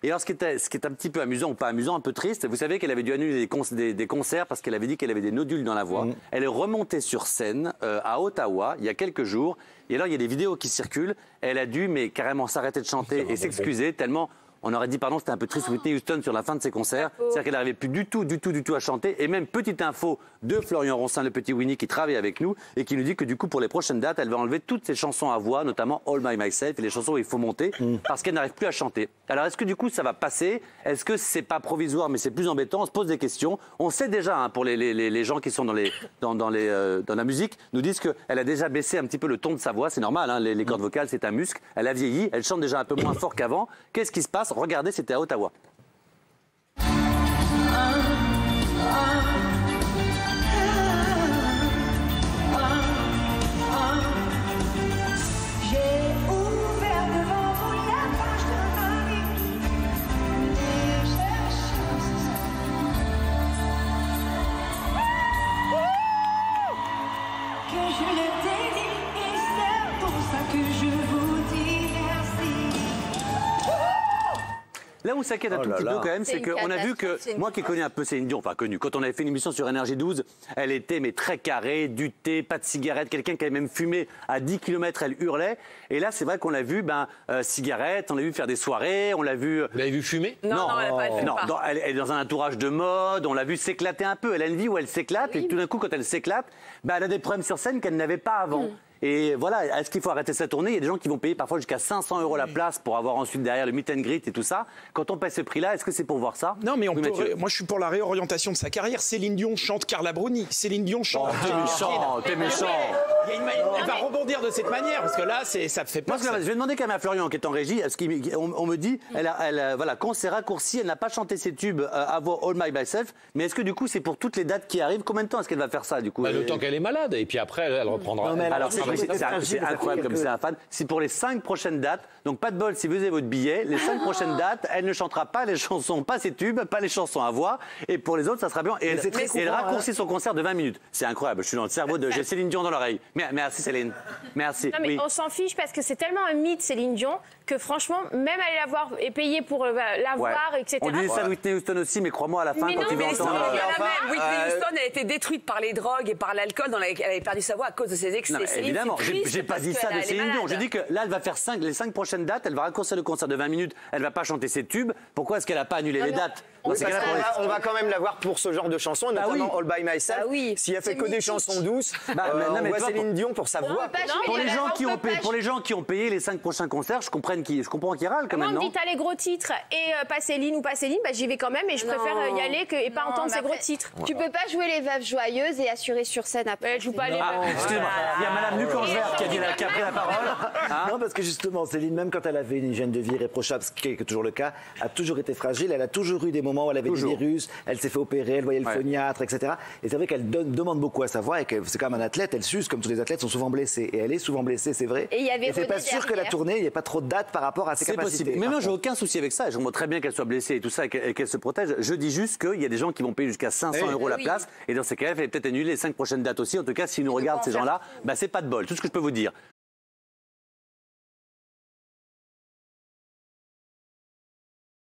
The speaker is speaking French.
Et alors, ce qui est un petit peu amusant ou pas amusant, un peu triste, vous savez qu'elle avait dû annuler des concerts parce qu'elle avait dit qu'elle avait des nodules dans la voix. Elle est remontée sur scène à Ottawa il y a quelques jours. Et alors, il y a des vidéos qui circulent. Elle a dû, mais carrément s'arrêter de chanter et s'excuser tellement... On aurait dit, pardon, c'était un peu triste Whitney Houston sur la fin de ses concerts. C'est-à-dire qu'elle n'arrivait plus du tout à chanter. Et même, petite info de Florian Ronsin, le petit Winnie, qui travaille avec nous et qui nous dit que du coup, pour les prochaines dates, elle va enlever toutes ses chansons à voix, notamment All by Myself et les chansons où il faut monter, parce qu'elle n'arrive plus à chanter. Alors, est-ce que du coup, ça va passer? Est-ce que c'est pas provisoire, mais c'est plus embêtant? On se pose des questions. On sait déjà, hein, pour les gens qui sont dans la musique, nous disent qu'elle a déjà baissé un petit peu le ton de sa voix. C'est normal, hein, les cordes vocales, c'est un muscle. Elle a vieilli, elle chante déjà un peu moins fort qu'avant. Qu'est-ce qui se passe? Regardez, c'était à Ottawa. Là où on s'inquiète un tout petit peu quand même, c'est qu'on a vu que, moi qui connais un peu Céline Dion, enfin connu, quand on avait fait une émission sur Énergie 12, elle était mais très carrée, du thé, pas de cigarette, quelqu'un qui avait même fumé à 10 km, elle hurlait. Et là, c'est vrai qu'on l'a vu, cigarette, on l'a vu faire des soirées, on l'a vu... Vous l'avez vu fumer? Non, elle est dans un entourage de mode, on l'a vu s'éclater un peu. Elle a une vie où elle s'éclate, et tout d'un coup, quand elle s'éclate, elle a des problèmes sur scène qu'elle n'avait pas avant. Et voilà, est-ce qu'il faut arrêter sa tournée? Il y a des gens qui vont payer parfois jusqu'à 500 € la place pour avoir ensuite derrière le meet and greet et tout ça. Quand on paye ce prix-là, est-ce que c'est pour voir ça? Non, mais moi je suis pour la réorientation de sa carrière. Céline Dion chante Carla Bruni. Céline Dion chante. T'es méchant. Elle va rebondir de cette manière parce que là, ça fait peur. Moi, je vais demander quand même à Florian qui est en régie. On me dit, voilà, quand c'est raccourci, elle n'a pas chanté ses tubes à voix All My Myself. Mais est-ce que du coup, c'est pour toutes les dates qui arrivent? Combien de temps est-ce qu'elle va faire ça du coup? Le temps qu'elle est malade et puis après, elle reprendra. Alors, c'est incroyable comme c'est un fan. C'est pour les 5 prochaines dates. Donc, pas de bol si vous avez votre billet. Les 5 prochaines dates, elle ne chantera pas les chansons, pas ses tubes, pas les chansons à voix. Et pour les autres, ça sera bien. Et elle raccourcit son concert de 20 minutes. C'est incroyable. Je suis dans le cerveau de... J'ai Céline Dion dans l'oreille. Merci Céline. Merci. Non, mais on s'en fiche parce que c'est tellement un mythe, Céline Dion, que franchement, même aller la voir et payer pour la voir, etc. On dit ça de Whitney Houston aussi, mais crois-moi, à la fin, quand il va entendre... Whitney Houston, elle a été détruite par les drogues et par l'alcool. Elle avait perdu sa voix à cause de ses excès. Non, évidemment, j'ai pas dit ça de Céline Dion. J'ai dit que là, elle va faire les 5 prochaines dates. Elle va raccourcir le concert de 20 minutes. Elle va pas chanter ses tubes. Pourquoi est-ce qu'elle a pas annulé les dates? On va quand même la voir pour ce genre de chansons, notamment All by Myself. Si elle fait que des chansons douces, on voit Céline Dion pour sa voix. Pour les gens qui ont payé les 5 prochains concerts, je comprends qu'ils râlent quand même, non? On me dit t'as les gros titres et pas Céline ou pas Céline, j'y vais quand même et je préfère y aller et pas entendre ces gros titres. Tu peux pas jouer les veuves joyeuses et assurer sur scène après. Elle joue pas les veuves. Excusez-moi, il y a Madame Lucange-Vert qui a pris la parole. Non, parce que justement, Céline, même quand elle avait une hygiène de vie irréprochable, ce qui est toujours le cas, a toujours été fragile. Elle a toujours eu des moments où elle avait des virus, elle s'est fait opérer, elle voyait le phoniatre, etc. Et c'est vrai qu'elle demande beaucoup à sa voix et que c'est quand même un athlète, elle s'use, comme tous les athlètes sont souvent blessés. Et elle est souvent blessée, c'est vrai. Et il y avait c'est pas sûr que la tournée, il n'y ait pas trop de dates par rapport à ses capacités. C'est possible. Mais moi, j'ai aucun souci avec ça. Je vois très bien qu'elle soit blessée et tout ça et qu'elle se protège. Je dis juste qu'il y a des gens qui vont payer jusqu'à 500 € la place. Et dans ces cas-là, il fallait peut-être annuler les 5 prochaines dates aussi. En tout cas, s'ils nous regardent, ces gens-là, c'est pas de bol. Tout ce que je peux vous dire.